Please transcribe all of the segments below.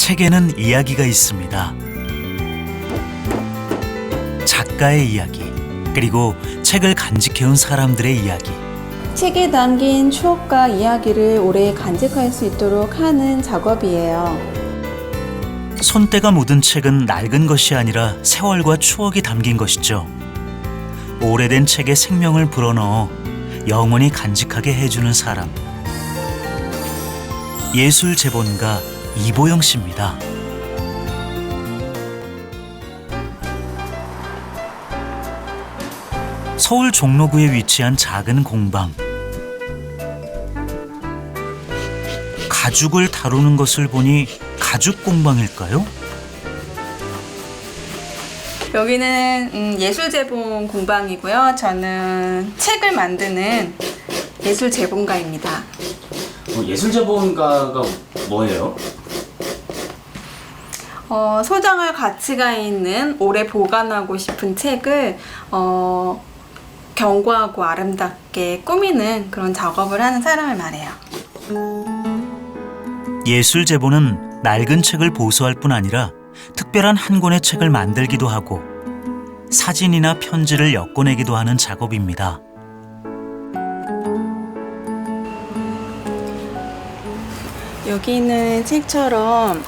책에는 이야기가 있습니다. 작가의 이야기, 그리고 책을 간직해온 사람들의 이야기. 책에 담긴 추억과 이야기를 오래 간직할 수 있도록 하는 작업이에요. 손때가 묻은 책은 낡은 것이 아니라 세월과 추억이 담긴 것이죠. 오래된 책에 생명을 불어넣어 영원히 간직하게 해주는 사람. 예술재본가 이보영 씨입니다. 서울 종로구에 위치한 작은 공방. 가죽을 다루는 것을 보니 가죽 공방일까요? 여기는 예술재본 공방이고요. 저는 책을 만드는 예술재본가입니다. 예술재본가가 뭐예요? 소장할 가치가 있는 오래 보관하고 싶은 책을 견고하고 아름답게 꾸미는 그런 작업을 하는 사람을 말해요. 예술재본은 낡은 책을 보수할 뿐 아니라 특별한 한 권의 책을 만들기도 하고 사진이나 편지를 엮어내기도 하는 작업입니다. 여기 있는 책처럼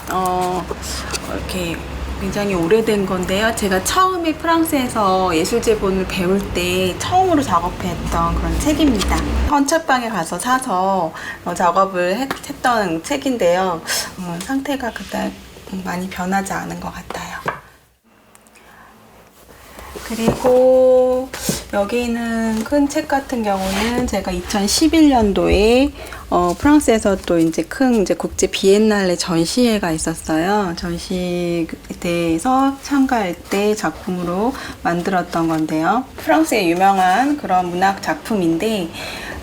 이렇게 굉장히 오래된 건데요. 제가 처음에 프랑스에서 예술재본을 배울 때 처음으로 작업했던 그런 책입니다. 헌책방에 가서 사서 작업을 했던 책인데요. 상태가 그닥 많이 변하지 않은 것 같아요. 그리고 여기 있는 큰 책 같은 경우는 제가 2011년도에 프랑스에서 또 이제 큰 국제 비엔날레 전시회가 있었어요. 전시대에서 참가할 때 작품으로 만들었던 건데요. 프랑스의 유명한 그런 문학 작품인데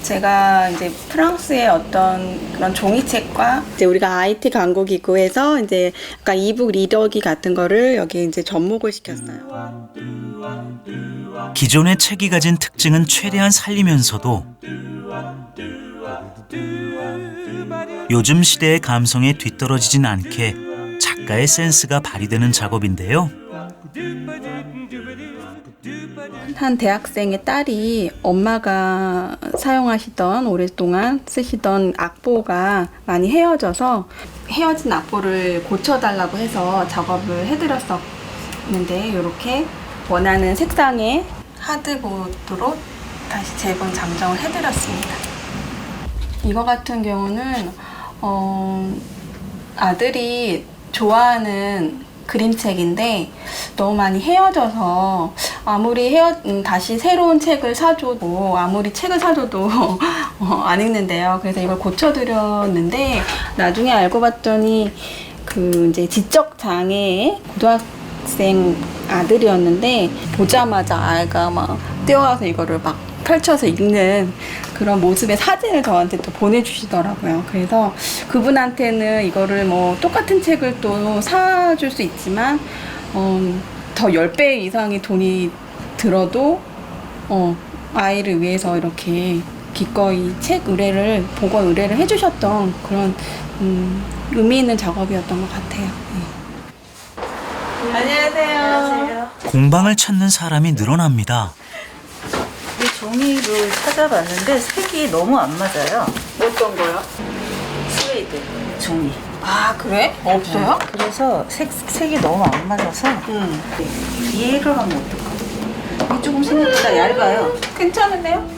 제가 이제 프랑스의 어떤 그런 종이책과 이제 우리가 IT 광고 기구에서 이제 약간 이북 리더기 같은 거를 여기 이제 접목을 시켰어요. 기존의 책이 가진 특징은 최대한 살리면서도 요즘 시대의 감성에 뒤떨어지진 않게 작가의 센스가 발휘되는 작업인데요. 한 대학생의 딸이 엄마가 사용하시던 오랫동안 쓰시던 악보가 많이 헤어져서 헤어진 악보를 고쳐달라고 해서 작업을 해드렸었는데 이렇게 원하는 색상의 하드보드로 다시 재본 장정을 해드렸습니다. 이거 같은 경우는 아들이 좋아하는 그림책인데 너무 많이 헤어져서 아무리 다시 새로운 책을 사줘도 아무리 책을 사줘도 안 읽는데요. 그래서 이걸 고쳐드렸는데 나중에 알고 봤더니 그 이제 지적 장애의 고등학생 아들이었는데 보자마자 아이가 막 뛰어와서 이거를 막 펼쳐서 읽는 그런 모습의 사진을 저한테 또 보내주시더라고요. 그래서 그분한테는 이거를 뭐 똑같은 책을 또 사줄 수 있지만 더 10배 이상의 돈이 들어도 아이를 위해서 이렇게 기꺼이 책 의뢰를 복원 의뢰를 해주셨던 그런 의미 있는 작업이었던 것 같아요. 네. 안녕하세요. 공방을 찾는 사람이 늘어납니다. 이 종이를 찾아봤는데 색이 너무 안 맞아요. 어떤 거요? 스웨이드 종이. 아 그래? 없어요? 그래서 색이 너무 안 맞아서 얘를 하면 어떨까? 이게 조금 생각보다 얇아요. 괜찮은데요?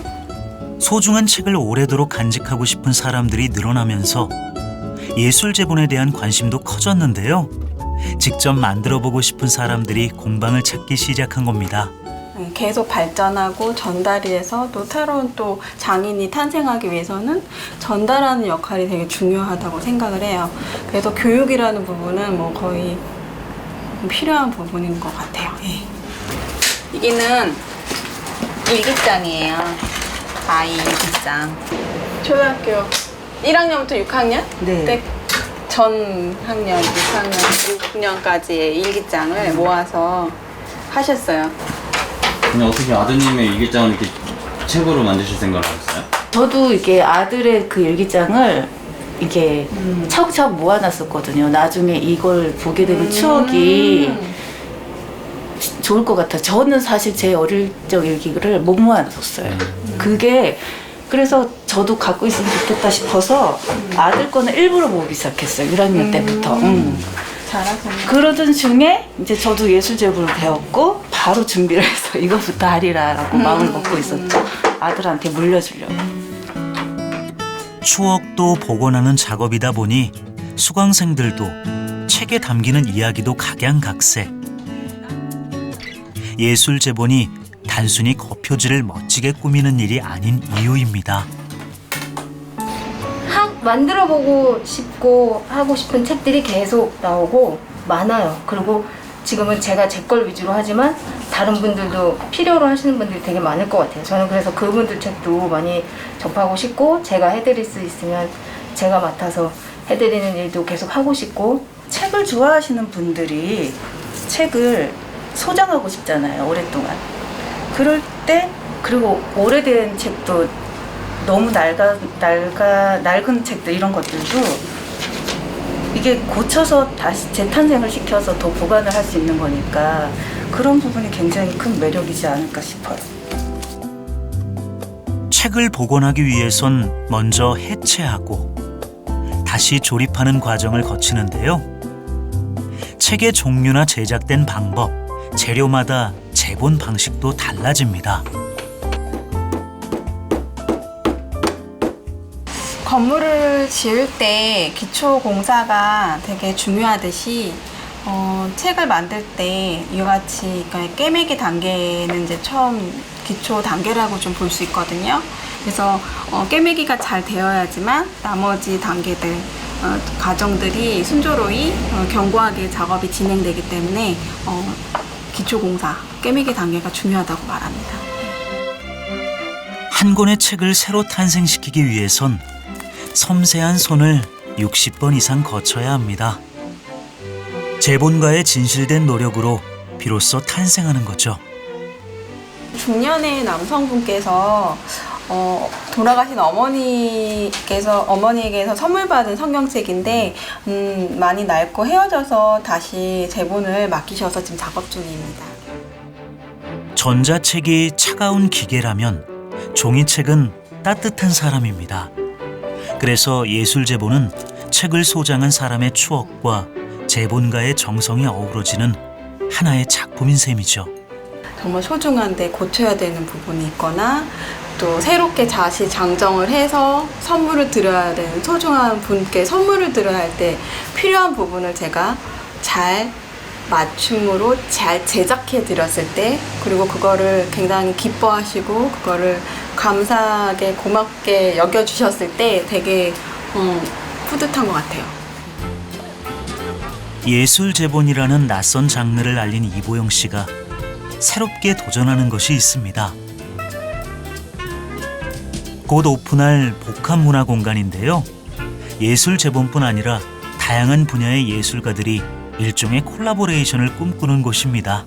소중한 책을 오래도록 간직하고 싶은 사람들이 늘어나면서 예술재본에 대한 관심도 커졌는데요. 직접 만들어보고 싶은 사람들이 공방을 찾기 시작한 겁니다. 계속 발전하고 전달이 돼서 또 새로운 또 장인이 탄생하기 위해서는 전달하는 역할이 되게 중요하다고 생각을 해요. 그래서 교육이라는 부분은 뭐 거의 필요한 부분인 것 같아요. 예. 여기는 일기장이에요. 아이 일기장. 초등학교 1학년부터 6학년? 네. 전 학년, 6학년, 6학년까지의 일기장을 모아서 하셨어요. 그냥 어떻게 아드님의 일기장을 이렇게 책으로 만드실 생각을 하셨어요? 저도 이렇게 아들의 그 일기장을 이게 차곡차곡 모아놨었거든요. 나중에 이걸 보게 되는 추억이 좋을 것 같아요. 저는 사실 제 어릴 적 일기를 못 모아놨었어요. 그게 그래서 저도 갖고 있으면 좋겠다 싶어서 아들 거는 일부러 모으기 시작했어요. 1학년 때부터. 잘하셨네. 그러던 중에 이제 저도 예술 제보를 배웠고 바로 준비를 해서 이거부터 하리라라고 마음을 먹고 있었죠. 아들한테 물려주려고. 추억도 복원하는 작업이다 보니 수강생들도 책에 담기는 이야기도 각양각색. 예술 제본이 단순히 겉표지를 멋지게 꾸미는 일이 아닌 이유입니다. 만들어보고 싶고 하고 싶은 책들이 계속 나오고 많아요. 그리고 지금은 제가 제 걸 위주로 하지만 다른 분들도 필요로 하시는 분들이 되게 많을 것 같아요. 저는 그래서 그분들 책도 많이 접하고 싶고 제가 해드릴 수 있으면 제가 맡아서 해드리는 일도 계속 하고 싶고. 책을 좋아하시는 분들이 책을 소장하고 싶잖아요. 오랫동안. 그럴 때 그리고 오래된 책도 너무 낡은 책들 이런 것들도 이게 고쳐서 다시 재탄생을 시켜서 더 보관을 할 수 있는 거니까 그런 부분이 굉장히 큰 매력이지 않을까 싶어요. 책을 복원하기 위해선 먼저 해체하고 다시 조립하는 과정을 거치는데요. 책의 종류나 제작된 방법, 재료마다 재본 방식도 달라집니다. 건물을 지을 때 기초 공사가 되게 중요하듯이 책을 만들 때 이와 같이 그러니까 꿰매기 단계는 이제 처음 기초 단계라고 좀 볼 수 있거든요. 그래서 꿰매기가 잘 되어야지만 나머지 단계들 과정들이 순조로이 견고하게 작업이 진행되기 때문에 기초 공사 꿰매기 단계가 중요하다고 말합니다. 한 권의 책을 새로 탄생시키기 위해선 섬세한 손을 60번 이상 거쳐야 합니다. 재본가의 진실된 노력으로 비로소 탄생하는 거죠. 중년의 남성분께서 돌아가신 어머니에게서 선물 받은 성경책인데 많이 낡고 헤어져서 다시 재본을 맡기셔서 지금 작업 중입니다. 전자책이 차가운 기계라면 종이책은 따뜻한 사람입니다. 그래서 예술 제본은 책을 소장한 사람의 추억과 재본가의 정성이 어우러지는 하나의 작품인 셈이죠. 정말 소중한데 고쳐야 되는 부분이 있거나 또 새롭게 다시 장정을 해서 선물을 드려야 되는 소중한 분께 선물을 드려야 할 때 필요한 부분을 제가 잘 맞춤으로 잘 제작해 드렸을 때 그리고 그거를 굉장히 기뻐하시고 그거를 감사하게 고맙게 여겨주셨을 때 되게 뿌듯한 것 같아요. 예술 제본이라는 낯선 장르를 알린 이보영 씨가 새롭게 도전하는 것이 있습니다. 곧 오픈할 복합문화 공간인데요. 예술 제본뿐 아니라 다양한 분야의 예술가들이 일종의 콜라보레이션을 꿈꾸는 곳입니다.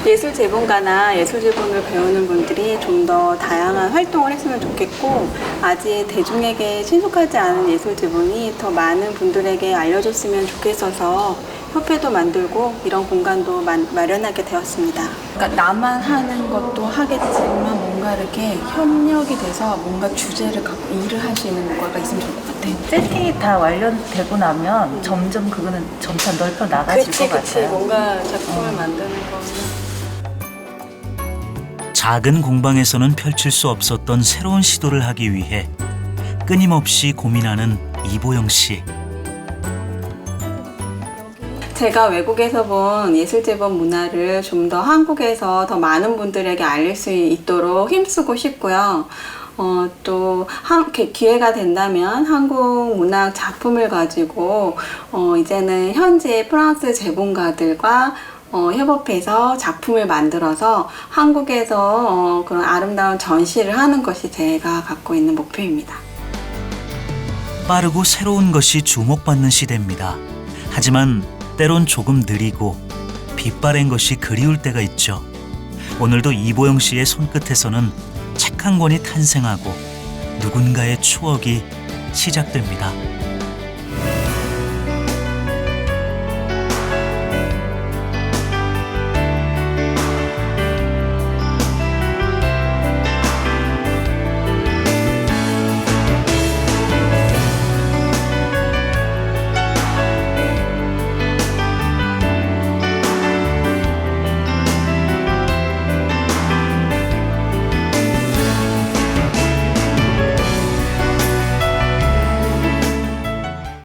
예술 재본가나 예술 재본을 배우는 분들이 좀 더 다양한 활동을 했으면 좋겠고 아직 대중에게 친숙하지 않은 예술 재본이 더 많은 분들에게 알려졌으면 좋겠어서 협회도 만들고 이런 공간도 마련하게 되었습니다. 그러니까 나만 하는 것도 하겠지만 뭔가 이렇게 협력이 돼서 뭔가 주제를 갖고 일을 할 수 있는 뭔가가 있으면 좋을 것 같아요. 세팅이 다 완료되고 나면 점점 그거는 점차 넓혀 나가질 것 같아요. 뭔가 작품을 만드는 거는 작은 공방에서는 펼칠 수 없었던 새로운 시도를 하기 위해 끊임없이 고민하는 이보영 씨. 제가 외국에서 본 예술재본 문화를 좀 더 한국에서 더 많은 분들에게 알릴 수 있도록 힘쓰고 싶고요. 또 기회가 된다면 한국 문학 작품을 가지고 이제는 현재 프랑스 재본가들과 협업해서 작품을 만들어서 한국에서 그런 아름다운 전시를 하는 것이 제가 갖고 있는 목표입니다. 빠르고 새로운 것이 주목받는 시대입니다. 하지만 때론 조금 느리고 빛바랜 것이 그리울 때가 있죠. 오늘도 이보영 씨의 손끝에서는 책 한 권이 탄생하고 누군가의 추억이 시작됩니다.